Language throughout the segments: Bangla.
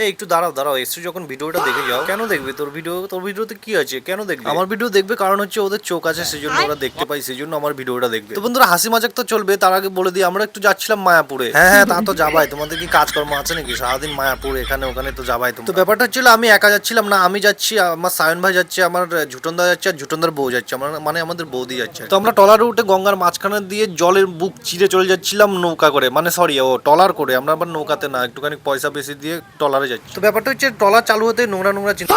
এই একটু দাঁড়াও দাঁড়াও, এসে যখন ভিডিওটা দেখে যাও। কেন দেখবে? তোর ভিডিওতে কি আছে? কেন দেখবে? আমার ভিডিও দেখবে কারণ হচ্ছে ওদের চোখ আছে, সেজন্য ওরা দেখতে পাই, সেজন্য আমার ভিডিওটা দেখবে। তো বন্ধুরা, হাসি মজাক তো চলবে, তার আগে বলে দিই আমরা একটু যাচ্ছিলাম মায়াপুরে। হ্যাঁ হ্যাঁ, তা তো যাবাই, তোমাদের কি কাজকর্ম আছে নাকি? সারাদিন মায়াপুর এখানে ওখানে তো যাবাই। তো ব্যাপারটা হচ্ছিল আমি একা যাচ্ছিলাম না, আমি যাচ্ছি, আমার সায়ন ভাই যাচ্ছে, আমার ঝুটনদা যাচ্ছে, আর ঝুটনদার বউ যাচ্ছে, আমার মানে আমাদের বৌদি যাচ্ছে। তো আমরা টলারে উঠে গঙ্গার মাঝখানে দিয়ে জলের বুক চিরে চলে যাচ্ছিলাম নৌকা করে, মানে সরি ও টলার করে। আমরা আবার নৌকাতে না, একটুখানি পয়সা বেশি দিয়ে টলারে যাচ্ছি। তো ব্যাপারটা হচ্ছে ট্রলার চালু হতে নোংরা নোংরা চিন্তা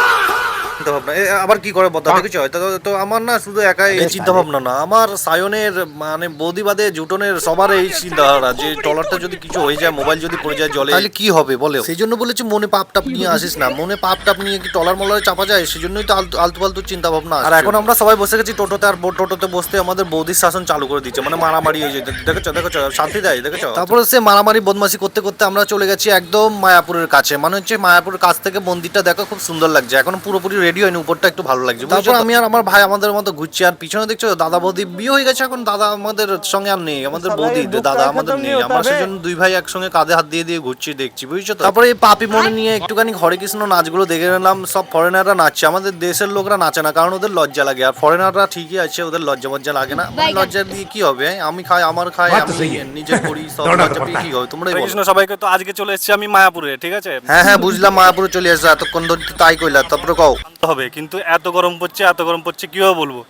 ভাবনা আবার কি করে বদলা দেখেছো? তো আমার না শুধু একাই এই চিন্তা ভাবনা না, আমার সায়নের মানে বৌদি বাদে জুটনের সবার এই চিন্তাধারা যে ট্রলারটা যদি কিছু হয়ে যায়, মোবাইল যদি পড়ে যায় জলে, তাহলে কি হবে বলে। সেই জন্য বলেছি মনে পাপ টাপ নিয়ে আসিস না, মনে পাপ টাপ নিয়ে কি ট্রলার মলারে চাপা যায়? সেই জন্যই তো আলতু ফালতু চিন্তা ভাবনা। আর এখন আমরা সবাই বসে গেছি টোটোতে, আর টোটোতে বসতে আমাদের বৌদির শাসন চালু করে দিচ্ছে, মানে মারামারি হয়ে যেতে দেখেছো দেখেছো, শান্তি দেয় দেখেছো। তারপরে সে মারামারি বদমাশি করতে করতে আমরা চলে গেছি একদম মায়াপুরের কাছে, মানে হচ্ছে মায়াপুরের কাছ থেকে মন্দিরটা দেখো খুব সুন্দর লাগছে, এখন পুরোপুরি রেডি হয়নি, উপরটা একটু ভালো লাগছে। তারপর আমি আর আমার ভাই আমাদের মতো ঘুরছি, আর পিছনে দেখছো দাদা বৌদি বিয়ে হয়ে গেছে, এখন দাদা আমাদের সঙ্গে আর নেই, আমাদের বৌদি দাদা আমাদের নেই, আমরা সেজন্য দুই ভাই একসঙ্গে কাঁধে হাত দিয়ে দিয়ে ঘুরছি দেখছি, বুঝছো তো। তারপরে এই পাপি মনে নিয়ে একটুখানি হরে কৃষ্ণ নাচগুলো দেখে নিলাম, সব ফরেনাররা নাচছে, আমাদের দেশের লোকরা নাচে না, কারণ ওদের লজ্জা লাগে, আর ফরেনাররা ঠিকই আছে, ওদের লজ্জা মজ্জা লাগে না, মানে লজ্জা দিয়ে কি হবে? আমি খাই আমার খাই, আমি নিজে করি, সব লজ্জা পেয়ে কি হবে? তোমরা কৃষ্ণ সবাইকে। তো আজকে চলে এসেছি আমি মায়াপুরে, ঠিক আছে? হ্যাঁ হ্যাঁ বুঝলাম, মায়াপুরে চলে আসছে, এতক্ষণ ধরে তো তাই কইলা, তারপরে কও। হবে কিন্তু এত গরম পড়ছে, এত গরম পড়ছে কিভাবে বলবো।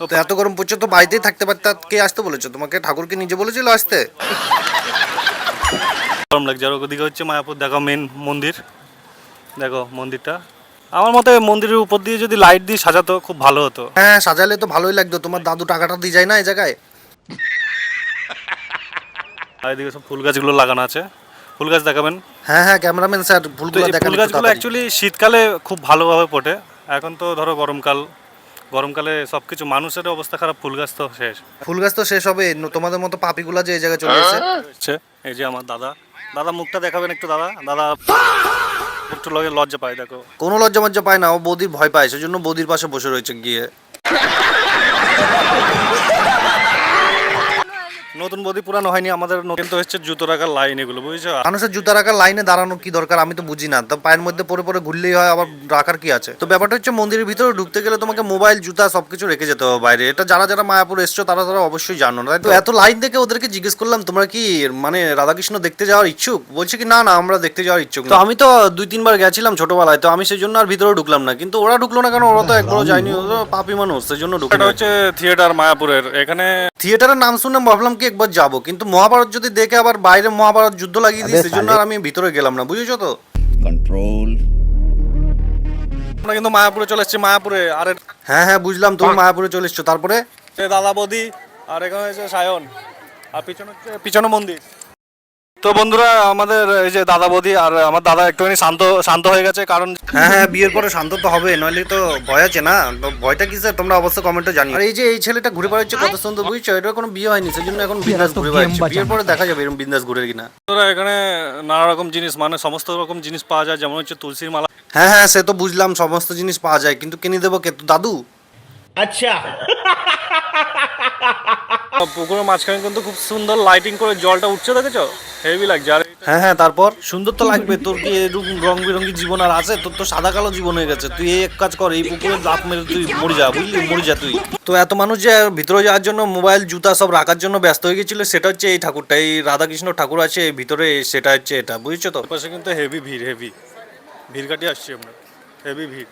তো এত গরম পড়ছে তো বাড়িতেই থাকতে পারতে, কে আসতে বলেছো তোমাকে? ঠাকুরকে নিজে বলেছিল আসতে? গরম লাগছে। আর ওদিকে হচ্ছে মায়াপুর, দেখো মেন মন্দির, দেখো মন্দিরটা। আমার মতে মন্দিরের উপর দিয়ে যদি লাইট দিয়ে সাজাতো খুব ভালো হতো। হ্যাঁ সাজালে তো ভালোই লাগতো, তোমার দাদু টাকাটা দিয়ে যায় না এই জায়গায়? আর এদিকে সব ফুল গাছগুলো লাগানো আছে, ফুল গাছ দেখাবেন? হ্যাঁ হ্যাঁ ক্যামেরাম্যান স্যার, তো ফুলগুলো এই দেখান ফুল একটু গাছগুলো তাড়াতাড়ি। অ্যাকচুয়ালি শীতকালে খুব ভালোভাবে ফোটে, এখন তো ধরো গরমকাল, গরমকালে সব কিছু মানুষের অবস্থা খারাপ, ফুল গাছ তো শেষ ফুল গাছ তো শেষ হবে, তোমাদের মতো পাপিগুলা যে এই জায়গায় চলে এসেছে। হচ্ছে। এই যে আমার দাদা, দাদা মুখটা দেখাবেন একটু? দাদা দাদা একটু লজ্জা পায়, দেখো। কোনো লজ্জা মজ্জা পায় না, ও বৌদির ভয় পায়, সেজন্য বৌদির পাশে বসে রয়েছে গিয়ে। নতুন বডি পুরানো হয়নি আমাদের, নতুন তো হচ্ছে জুতো রাখার লাইন, এগুলো বুঝছো? মানুষের জুতা রাখার লাইনে দাঁড়ানো কি দরকার আমি তো বুঝি না, তো পায়ের মধ্যে পরে পরে ঘুরলেই হয়, আবার রাখার কি আছে? তো ব্যাপারটা হচ্ছে মন্দিরের ভিতরে ঢুকতে গেলে তোমাকে মোবাইল জুতা সবকিছু রেখে যেতে হবে বাইরে, এটা যারা যারা মায়াপুর এসছো তারা তারা অবশ্যই জানো না। তো এত লাইন দেখে ওদেরকে জিজ্ঞেস করলাম তোমরা কি মানে রাধাকৃষ্ণ দেখতে যাওয়ার ইচ্ছুক? বলছে কি না না আমরা দেখতে যাওয়ার ইচ্ছুক না। তো আমি তো 2-3 বার গেছিলাম ছোটবেলায়, তো আমি সেই জন্য আর ভিতরে ঢুকলাম না, কিন্তু ওরা ঢুকলো না কেন? ওরা তো একবারও যায়নি, ওরা পাপি মানুষ, সেই জন্য ঢুকলো। এটা হচ্ছে থিয়েটার মায়াপুরের, এখানে থিয়েটারের নাম শুনে ভাবলাম কি একবার যাবো, কিন্তু মহাভারত যদি দেখে আবার বাইরে মহাভারত যুদ্ধ লাগিয়ে দিই, সেজন্য আর আমি ভিতরে গেলাম না, বুঝেছো তো। कंट्रोल। আমরা কিন্তু মায়াপুরে চলে এসেছি, মায়াপুরে। আর হ্যাঁ হ্যাঁ বুঝলাম, তুমি মায়াপুরে চলে এসছো, তারপরে? দাদা বৌদি, আর এখানে হচ্ছে সায়ন, আর পিছনে হচ্ছে পিছনে মন্দির। তো বন্ধুরা, আমাদের এই যে দাদা বৌদি আর আমার দাদা একটুখানি শান্ত শান্ত হয়ে গেছে, কারণ হ্যাঁ হ্যাঁ বিয়ের পরে শান্ত তো হবে, নইলে তো ভয় আছে না, তো ভয়টা কিসের তোমরা অবশ্যই কমেন্টে জানিও। আর এই যে এই ছেলেটা ঘুরে বেড়াচ্ছে কত সুন্দর, বুঝছো? এটা কোনো বিয়ে হয়নি, সেজন্য এখন বিন্দাস ঘুরে বেড়াচ্ছে, বিয়ের পরে দেখা যাবে এরকম বিন্দাস ঘুরে কিনা। বন্ধুরা, এখানে নানা রকম জিনিস, মানে সমস্ত রকম জিনিস পাওয়া যায়, যেমন হচ্ছে তুলসীর মালা। হ্যাঁ হ্যাঁ সে তো বুঝলাম, সমস্ত জিনিস পাওয়া যায়, কিন্তু কিনে দেবো কে? তো দাদু। अच्छा। পুকুরের মাঝখানে কিন্তু খুব সুন্দর লাইটিং করে জলটা উঠছে, দেখেছো? হেভি লাগছে। আর হ্যাঁ হ্যাঁ তারপর সুন্দর তো লাগবে, তোর কি এরকম রং বেরঙ্গি জীবন আর আছে? তোর তো সাদা কালো জীবন হয়ে গেছে, তুই এই এক কাজ কর, এই পুকুরে লাফ মেরে তুই মরে যা, বুঝলি? মরে যা তুই। তো এত মানুষ যে ভিতরে যাওয়ার জন্য মোবাইল জুতা সব রাখার জন্য ব্যস্ত হয়ে গেছিল, সেটা হচ্ছে এই ঠাকুরটা, এই রাধাকৃষ্ণ ঠাকুর আছে এই ভিতরে, সেটা হচ্ছে এটা, বুঝছো তো। পাশে কিন্তু হেভি ভিড়, হেভি ভিড় কাটিয়ে আসছি আমরা, হেভি ভিড়।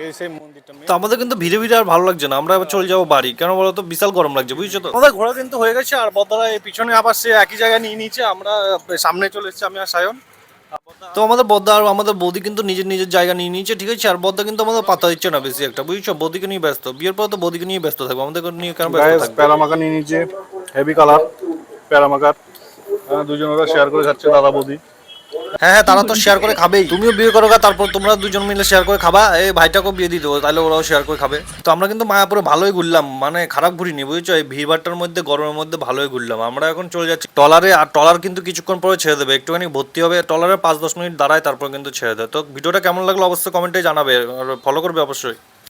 এই সেই মন্দিরটা তো আমাদের কিন্তু ভিড়ে ভিড়ে আর ভালো লাগছে না, আমরা এবার চলে যাবো বাড়ি, কেন বলো তো? বিশাল গরম লাগছে, বুঝছো তো। আমাদের ঘোরা কিন্তু হয়ে গেছে, আর বদ্দারা এই পিছনে আবার সে একই জায়গায় নিয়ে নিয়েছে, আমরা সামনে চলে এসেছি আমি আর সায়ন। তো আমাদের বদ্দা আর আমাদের বৌদি কিন্তু নিজের নিজের জায়গা নিয়ে নিয়েছে, ঠিক আছে, আর বদ্দা কিন্তু আমাদের পাত্তা দিচ্ছে না বেশি একটা, বুঝছো? বৌদিকে নিয়ে ব্যস্ত, বিয়ের পর তো বৌদিকে নিয়ে ব্যস্ত থাকবো, আমাদের নিয়ে কেন ব্যস্ত থাকবো? প্যারামাকা নিয়ে নিচে, হেভি কালার প্যারামাকার, দুজন ওরা শেয়ার করে যাচ্ছে দাদা বৌদি। হ্যাঁ হ্যাঁ তারা তো শেয়ার করে খাবেই, তুমিও বিয়ে করো গা, তারপর তোমরা দুজন মিলে শেয়ার করে খাবা, এই ভাইটাকেও বিয়ে দিয়ে দেবো, তাহলে ওরাও শেয়ার করে খাবে। তো আমরা কিন্তু মায়াপুরে ভালোই ঘুরলাম, মানে খারাপ ঘুরিনি, বুঝছো? এই ভিড়ভাট্টার মধ্যে গরমের মধ্যে ভালোই ঘুরলাম। আমরা এখন চলে যাচ্ছি ট্রলারে, আর ট্রলার কিন্তু কিছুক্ষণ পরে ছেড়ে দেবে, একটুখানি ভর্তি হবে ট্রলারে, 5-10 মিনিট দাঁড়ায়, তারপর কিন্তু ছেড়ে দেয়। তো ভিডিওটা কেমন লাগলো অবশ্যই কমেন্টে জানাবে, আর ফলো করবে অবশ্যই।